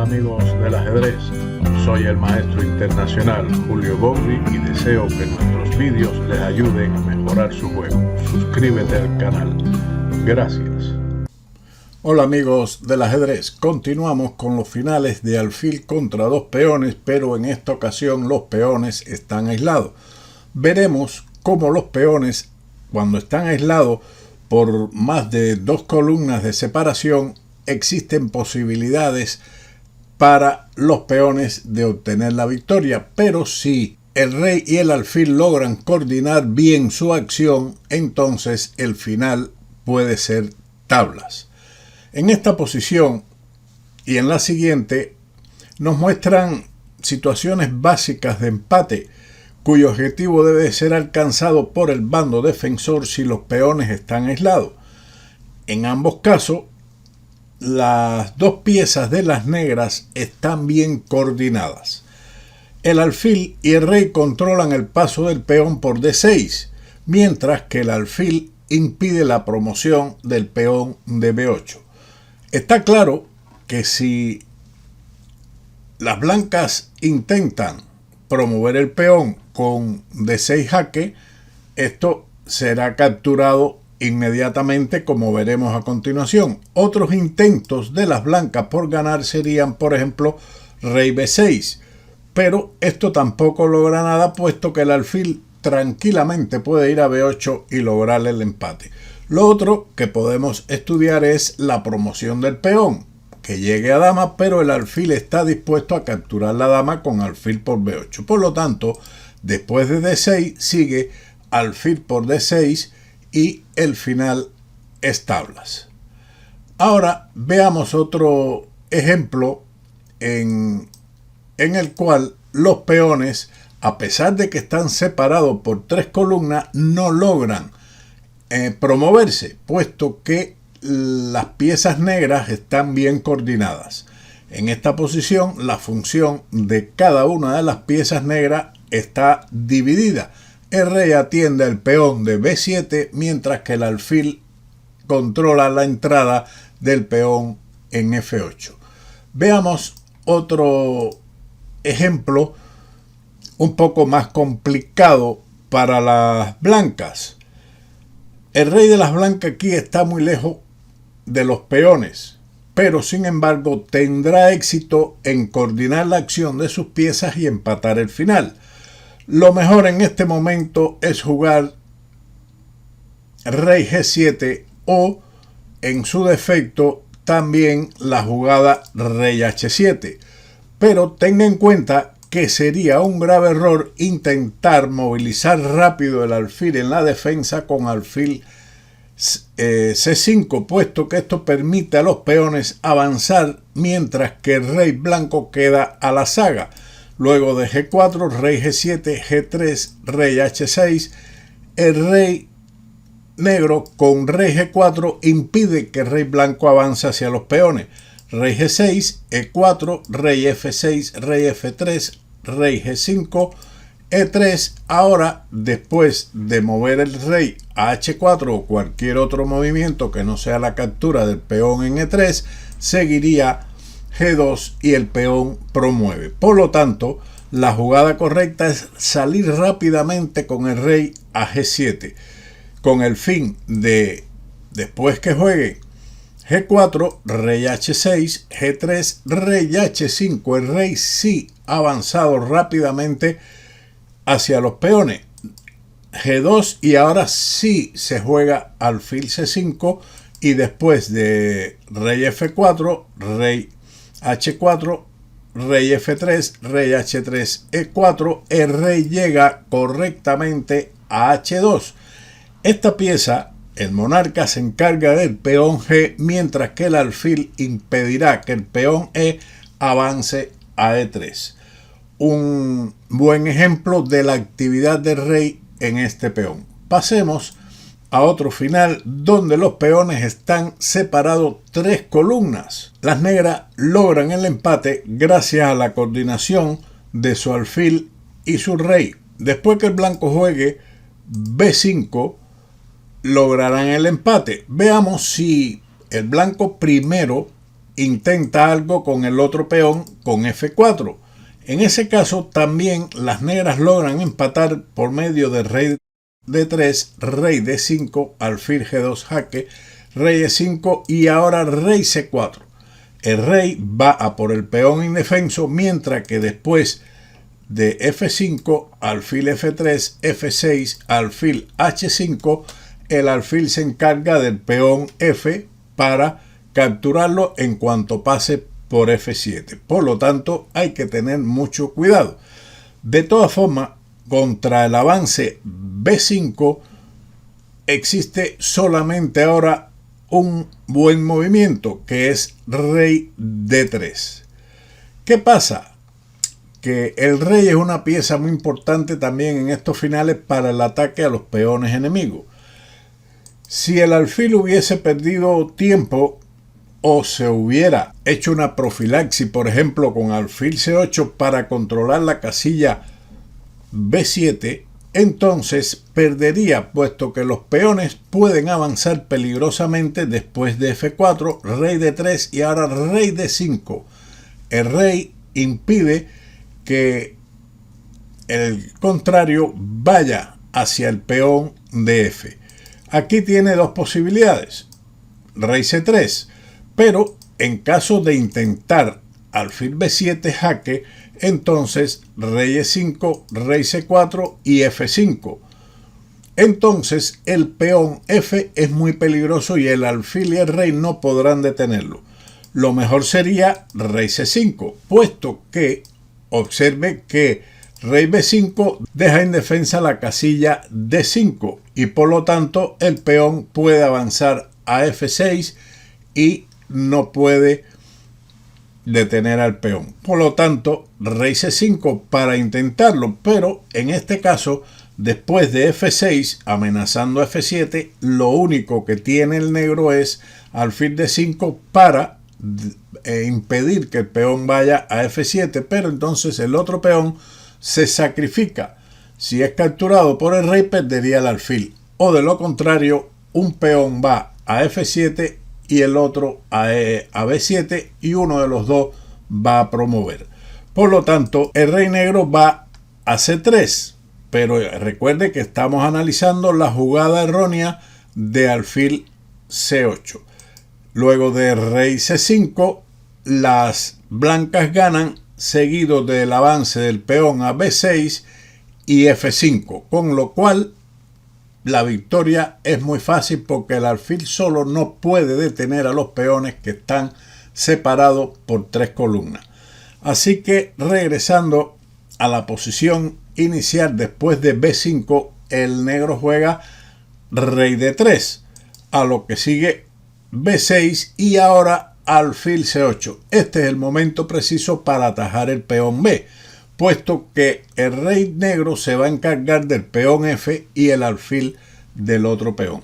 amigos del ajedrez, soy el maestro internacional Julio Bobri y deseo que nuestros vídeos les ayuden a mejorar su juego. Suscríbete al canal. Gracias. Hola amigos del ajedrez, continuamos con los finales de alfil contra dos peones, pero en esta ocasión los peones están aislados. Veremos cómo los peones, cuando están aislados por más de 2 columnas de separación, existen posibilidades para los peones de obtener la victoria, pero si el rey y el alfil logran coordinar bien su acción, entonces el final puede ser tablas. En esta posición y en la siguiente nos muestran situaciones básicas de empate, cuyo objetivo debe ser alcanzado por el bando defensor si los peones están aislados. En ambos casos, las dos piezas de las negras están bien coordinadas. El alfil y el rey controlan el paso del peón por D6, mientras que el alfil impide la promoción del peón de B8. Está claro que si las blancas intentan promover el peón con D6 jaque, esto será capturado inmediatamente, como veremos a continuación. Otros intentos de las blancas por ganar serían, por ejemplo, rey B6, pero esto tampoco logra nada, puesto que el alfil tranquilamente puede ir a B8 y lograr el empate. Lo otro que podemos estudiar es la promoción del peón, que llegue a dama, pero el alfil está dispuesto a capturar la dama con alfil por B8. Por lo tanto, después de D6 sigue alfil por D6 y el final es tablas. Ahora veamos otro ejemplo en el cual los peones, a pesar de que están separados por 3 columnas, no logran promoverse, puesto que las piezas negras están bien coordinadas. En esta posición, la función de cada una de las piezas negras está dividida. El rey atiende al peón de B7, mientras que el alfil controla la entrada del peón en F8. Veamos otro ejemplo un poco más complicado para las blancas. El rey de las blancas aquí está muy lejos de los peones, pero sin embargo tendrá éxito en coordinar la acción de sus piezas y empatar el final. Lo mejor en este momento es jugar rey G7 o, en su defecto, también la jugada rey H7. Pero tenga en cuenta que sería un grave error intentar movilizar rápido el alfil en la defensa con alfil C5, puesto que esto permite a los peones avanzar mientras que el rey blanco queda a la zaga. Luego de G4, rey G7, G3, rey H6, el rey negro con rey G4 impide que el rey blanco avance hacia los peones. Rey G6, E4, rey F6, rey F3, rey G5, E3. Ahora, después de mover el rey a H4 o cualquier otro movimiento que no sea la captura del peón en E3, seguiría G2 y el peón promueve. Por lo tanto, la jugada correcta es salir rápidamente con el rey a G7, con el fin de, después que juegue G4, rey H6, G3, rey H5, el rey sí ha avanzado rápidamente hacia los peones. G2 y ahora sí se juega alfil C5 y después de rey F4, rey H4, rey F3, rey H3, E4, el rey llega correctamente a H2. Esta pieza, el monarca se encarga del peón G, mientras que el alfil impedirá que el peón E avance a E3. Un buen ejemplo de la actividad del rey en este peón. Pasemos a otro final donde los peones están separados 3 columnas. Las negras logran el empate gracias a la coordinación de su alfil y su rey. Después que el blanco juegue B5, lograrán el empate. Veamos si el blanco primero intenta algo con el otro peón con F4. En ese caso también las negras logran empatar por medio de rey D3, rey D5, alfil G2 jaque, rey E5 y ahora rey C4. El rey va a por el peón indefenso, mientras que después de F5, alfil F3, F6, alfil H5, el alfil se encarga del peón F para capturarlo en cuanto pase por F7. Por lo tanto, hay que tener mucho cuidado. De todas formas, contra el avance B5 existe solamente ahora un buen movimiento, que es rey D3. ¿Qué pasa? Que el rey es una pieza muy importante también en estos finales para el ataque a los peones enemigos. Si el alfil hubiese perdido tiempo o se hubiera hecho una profilaxis, por ejemplo, con alfil C8 para controlar la casilla B7, entonces perdería, puesto que los peones pueden avanzar peligrosamente después de F4, rey D3 y ahora rey D5. El rey impide que el contrario vaya hacia el peón de F. Aquí tiene dos posibilidades, rey C3, pero en caso de intentar alfil B7 jaque, entonces rey E5, rey C4 y F5. Entonces el peón F es muy peligroso y el alfil y el rey no podrán detenerlo. Lo mejor sería rey C5, puesto que observe que rey B5 deja indefensa la casilla D5 y por lo tanto el peón puede avanzar a F6 y no puede detener al peón. Por lo tanto, rey C5 para intentarlo, pero en este caso, después de F6 amenazando a F7, lo único que tiene el negro es alfil D5 para impedir que el peón vaya a F7, pero entonces el otro peón se sacrifica. Si es capturado por el rey, perdería el alfil, o de lo contrario, un peón va a F7 y el otro a B7 y uno de los dos va a promover. Por lo tanto, el rey negro va a C3, pero recuerde que estamos analizando la jugada errónea de alfil C8. Luego de rey C5, las blancas ganan, seguido del avance del peón a B6 y F5, con lo cual la victoria es muy fácil porque el alfil solo no puede detener a los peones que están separados por 3 columnas. Así que regresando a la posición inicial después de B5, el negro juega rey D3, a lo que sigue B6 y ahora alfil C8. Este es el momento preciso para atajar el peón B, puesto que el rey negro se va a encargar del peón F y el alfil del otro peón.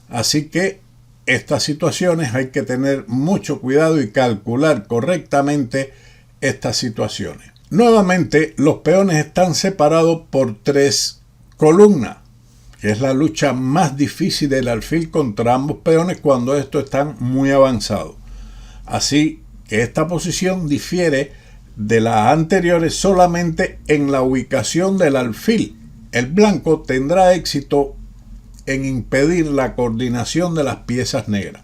Así que estas situaciones hay que tener mucho cuidado y calcular correctamente estas situaciones. Nuevamente, los peones están separados por 3 columnas, que es la lucha más difícil del alfil contra ambos peones cuando estos están muy avanzados. Así que esta posición difiere de las anteriores solamente en la ubicación del alfil. El blanco tendrá éxito en impedir la coordinación de las piezas negras.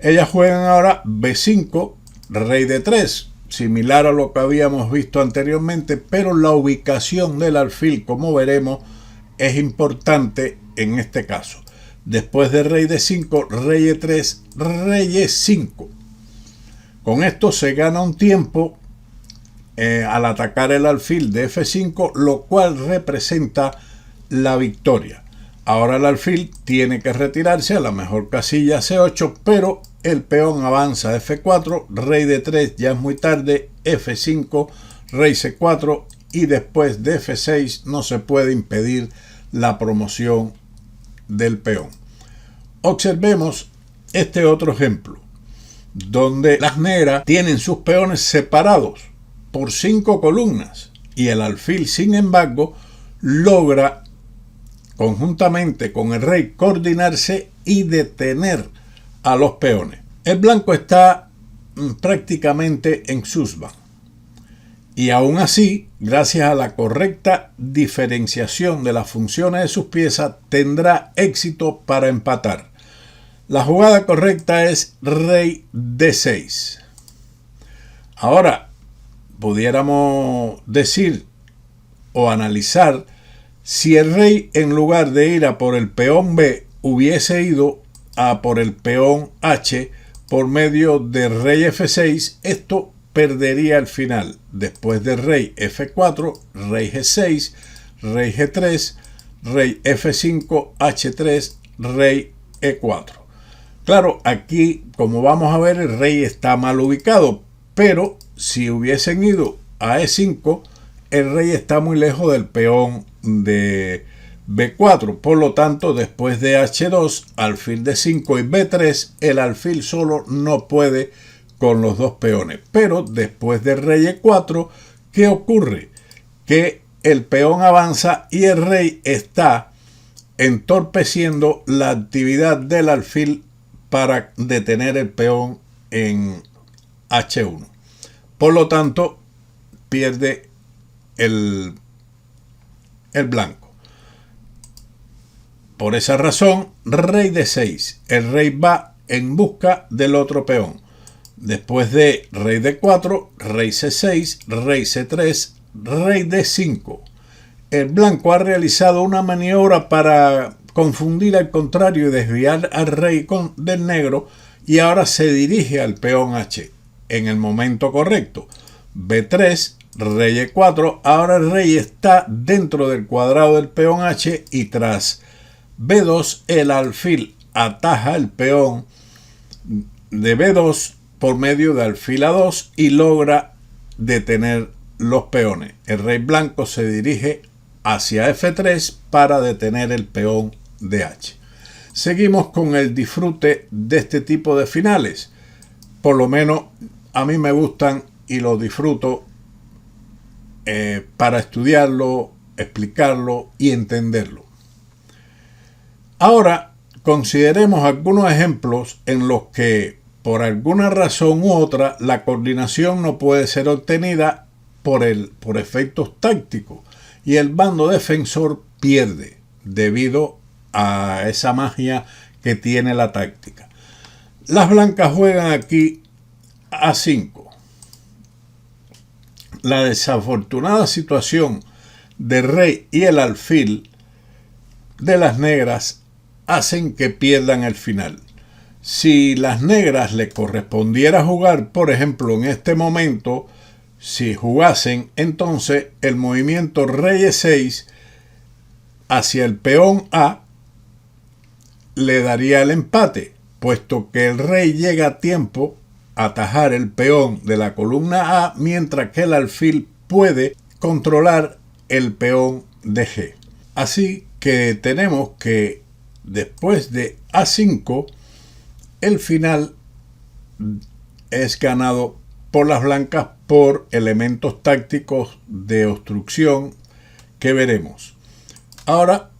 Ellas juegan ahora B5, rey D3, similar a lo que habíamos visto anteriormente, pero la ubicación del alfil, como veremos, es importante en este caso. Después de rey D5, rey E3, rey E5. Con esto se gana un tiempo al atacar el alfil de F5, lo cual representa la victoria. Ahora el alfil tiene que retirarse a la mejor casilla C8, pero el peón avanza a F4, rey D3 ya es muy tarde, F5, rey C4 y después de F6 no se puede impedir la promoción del peón. Observemos este otro ejemplo, donde las negras tienen sus peones separados por 5 columnas y el alfil, sin embargo, logra conjuntamente con el rey coordinarse y detener a los peones. El blanco está prácticamente en susban. Y aún así, gracias a la correcta diferenciación de las funciones de sus piezas, tendrá éxito para empatar. La jugada correcta es rey d6. Ahora, pudiéramos decir o analizar si el rey, en lugar de ir a por el peón B, hubiese ido a por el peón H por medio de rey F6, esto perdería el final. Después de rey F4, rey G6, rey G3, rey F5, H3, rey E4. Claro, aquí, como vamos a ver, el rey está mal ubicado, pero si hubiesen ido a E5, el rey está muy lejos del peón de B4. Por lo tanto, después de H2, alfil D5 y B3, el alfil solo no puede con los dos peones. Pero después de rey E4, ¿qué ocurre? Que el peón avanza y el rey está entorpeciendo la actividad del alfil para detener el peón en H1. Por lo tanto, pierde el blanco. Por esa razón, rey d6. El rey va en busca del otro peón. Después de rey d4, rey c6, rey c3, rey d5. El blanco ha realizado una maniobra para confundir al contrario y desviar al rey del negro, y ahora se dirige al peón H en el momento correcto. B3, rey E4, ahora el rey está dentro del cuadrado del peón H y tras B2 el alfil ataja el peón de B2 por medio de alfil A2 y logra detener los peones. El rey blanco se dirige hacia F3 para detener el peón de H. Seguimos con el disfrute de este tipo de finales. Por lo menos a mí me gustan y lo disfruto para estudiarlo, explicarlo y entenderlo. Ahora consideremos algunos ejemplos en los que por alguna razón u otra la coordinación no puede ser obtenida por efectos tácticos y el bando defensor pierde debido a esa magia que tiene la táctica. Las blancas juegan aquí A5. La desafortunada situación del rey y el alfil de las negras hacen que pierdan el final. Si las negras le correspondiera jugar, por ejemplo, en este momento, si jugasen, entonces el movimiento rey E6 hacia el peón A le daría el empate, puesto que el rey llega a tiempo a atajar el peón de la columna A, mientras que el alfil puede controlar el peón de G. Así que tenemos que después de A5, el final es ganado por las blancas por elementos tácticos de obstrucción que veremos. Ahora,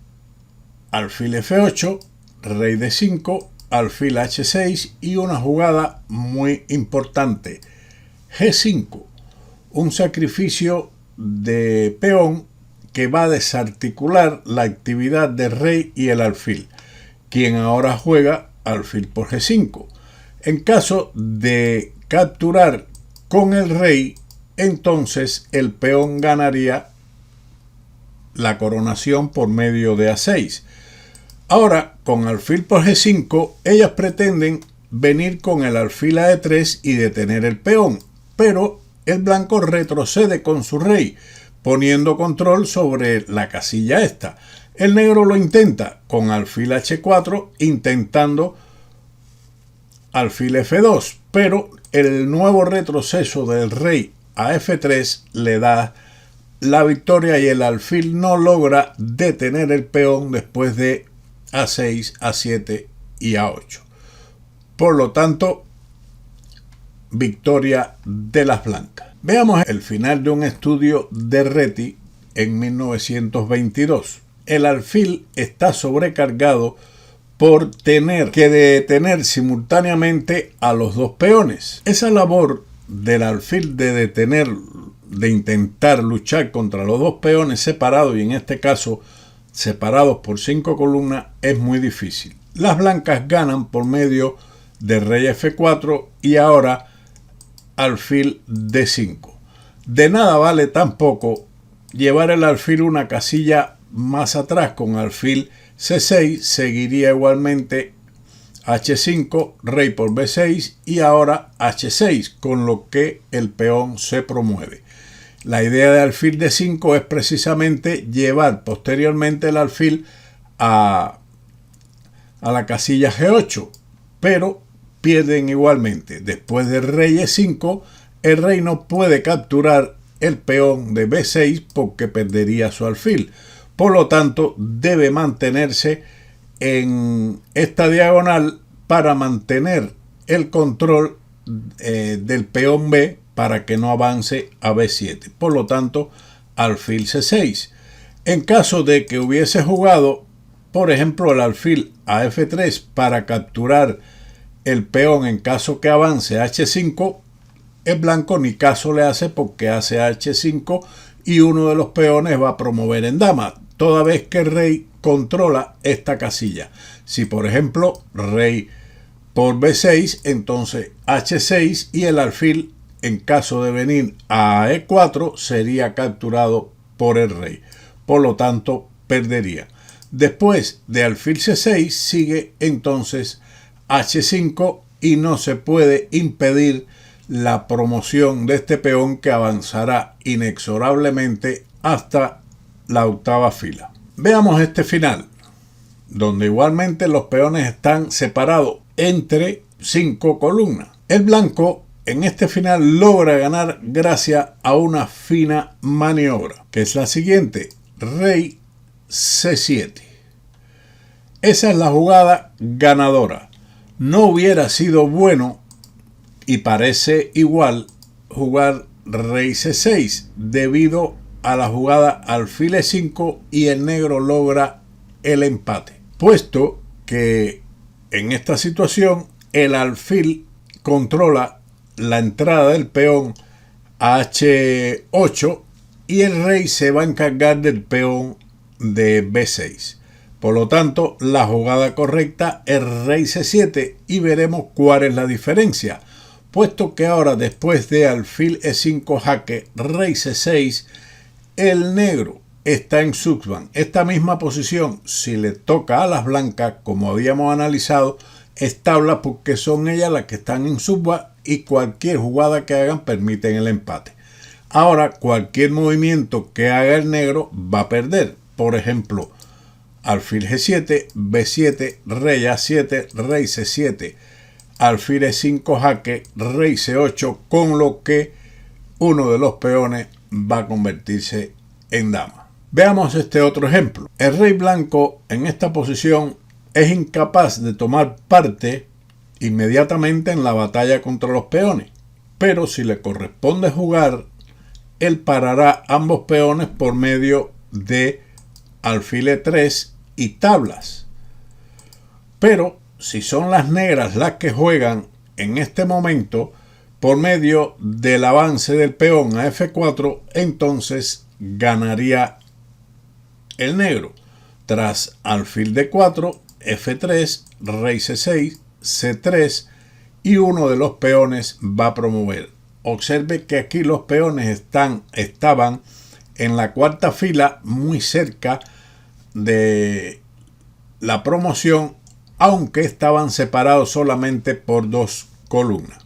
alfil F8, rey D5, alfil H6 y una jugada muy importante, G5, un sacrificio de peón que va a desarticular la actividad del rey y el alfil, quien ahora juega alfil por G5. En caso de capturar con el rey, entonces el peón ganaría la coronación por medio de A6. Ahora, con alfil por G5, ellas pretenden venir con el alfil a E3 y detener el peón, pero el blanco retrocede con su rey, poniendo control sobre la casilla esta. El negro lo intenta con alfil H4, intentando alfil F2, pero el nuevo retroceso del rey a F3 le da la victoria y el alfil no logra detener el peón después de A6, A7 y A8. Por lo tanto, victoria de las blancas. Veamos el final de un estudio de Reti en 1922. El alfil está sobrecargado por tener que detener simultáneamente a los dos peones. Esa labor del alfil de intentar luchar contra los dos peones separados, y en este caso separados por 5 columnas, es muy difícil. Las blancas ganan por medio de rey F4 y ahora alfil D5. De nada vale tampoco llevar el alfil una casilla más atrás con alfil C6, seguiría igualmente H5, rey por B6 y ahora H6, con lo que el peón se promueve. La idea de alfil D5 es precisamente llevar posteriormente el alfil a la casilla G8, pero pierden igualmente. Después del rey E5, el rey no puede capturar el peón de B6 porque perdería su alfil. Por lo tanto, debe mantenerse en esta diagonal para mantener el control del peón B para que no avance a B7. Por lo tanto, alfil C6. En caso de que hubiese jugado, por ejemplo, el alfil a F3 para capturar el peón en caso que avance a H5, el blanco ni caso le hace porque hace H5 y uno de los peones va a promover en dama, toda vez que el rey controla esta casilla. Si por ejemplo rey por B6, entonces H6 y el alfil en caso de venir a E4 sería capturado por el rey. Por lo tanto perdería. Después de alfil C6 sigue entonces H5 y no se puede impedir la promoción de este peón que avanzará inexorablemente hasta la octava fila. Veamos este final, donde igualmente los peones están separados entre 5 columnas. El blanco en este final logra ganar gracias a una fina maniobra, que es la siguiente: rey C7. Esa es la jugada ganadora. No hubiera sido bueno, y parece igual, jugar rey C6 debido a la jugada alfil E5 y el negro logra el empate, puesto que en esta situación el alfil controla la entrada del peón a H8 y el rey se va a encargar del peón de B6. Por lo tanto, la jugada correcta es rey C7 y veremos cuál es la diferencia, puesto que ahora después de alfil E5 jaque rey C6, el negro está en subvan. Esta misma posición, si le toca a las blancas, como habíamos analizado, es tabla porque son ellas las que están en subvan y cualquier jugada que hagan permiten el empate. Ahora, cualquier movimiento que haga el negro va a perder. Por ejemplo, alfil G7, B7, rey A7, rey C7, alfil E5 jaque, rey C8, con lo que uno de los peones va a convertirse en dama. Veamos este otro ejemplo. El rey blanco en esta posición es incapaz de tomar parte inmediatamente en la batalla contra los peones, pero si le corresponde jugar, él parará ambos peones por medio de alfil E3 y tablas. Pero si son las negras las que juegan en este momento por medio del avance del peón a F4, entonces ganaría el negro. Tras alfil D4, F3, rey C6, C3 y uno de los peones va a promover. Observe que aquí los peones estaban en la cuarta fila muy cerca de la promoción, aunque estaban separados solamente por 2 columnas.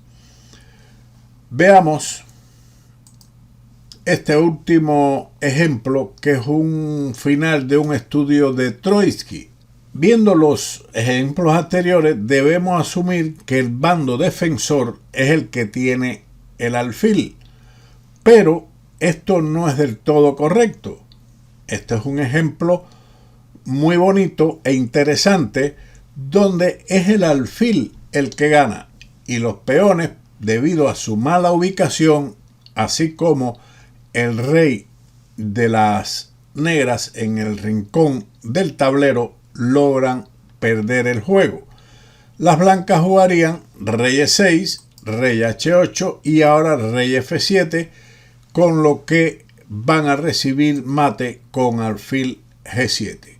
Veamos este último ejemplo, que es un final de un estudio de Troitsky. Viendo los ejemplos anteriores, debemos asumir que el bando defensor es el que tiene el alfil, pero esto no es del todo correcto. Este es un ejemplo muy bonito e interesante donde es el alfil el que gana y los peones, debido a su mala ubicación, así como el rey de las negras en el rincón del tablero, logran perder el juego. Las blancas jugarían rey E6, rey H8 y ahora rey F7, con lo que van a recibir mate con alfil G7.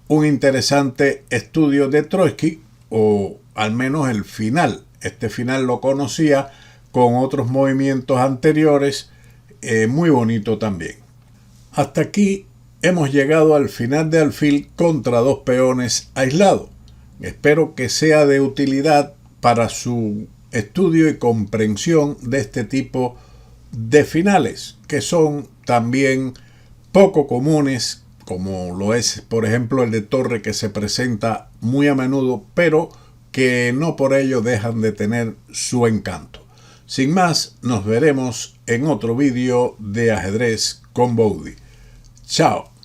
Un interesante estudio de Trotsky, o al menos el final. Este final lo conocía con otros movimientos anteriores, muy bonito también. Hasta aquí hemos llegado al final de alfil contra dos peones aislados. Espero que sea de utilidad para su estudio y comprensión de este tipo de finales, que son también poco comunes, como lo es, por ejemplo, el de torre, que se presenta muy a menudo, pero que no por ello dejan de tener su encanto. Sin más, nos veremos en otro vídeo de ajedrez con Bowdy. Chao.